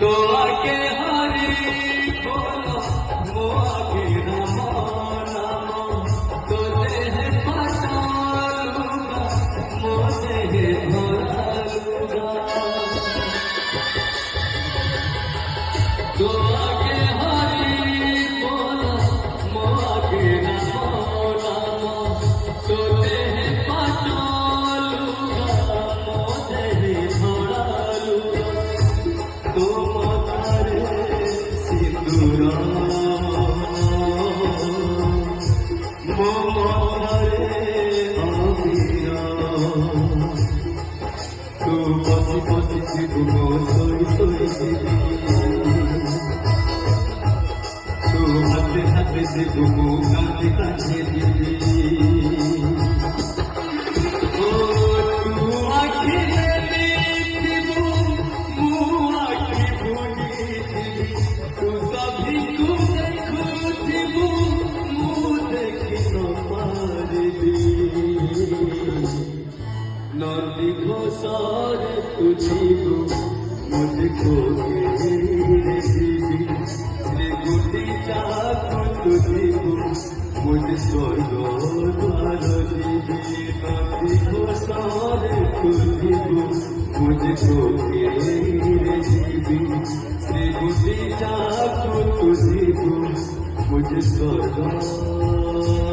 तो आके हरी बोलो वो आगे नमो तो देह पटालूगा मो देह धरालूगा तो आगे हरी बोलो वो आगे नमो तो देह पटालूगा मो देह धरालूगा तो मारे सिंदूरा मोरे अमीरा तू बसी बसी जीवो सोई सोई जीवी तू हाथे हाथे जीवो कांदे कांदे जीवी ओ तू आँखी नदी घोषार तुझको मुझको श्री गुटी चाकू तुझको मुझ स्वर्ग द्वार दीदी नदी घोषार तुझको मुझको जीवी श्री गुटी चाकू तुझको मुझ स्वर्ग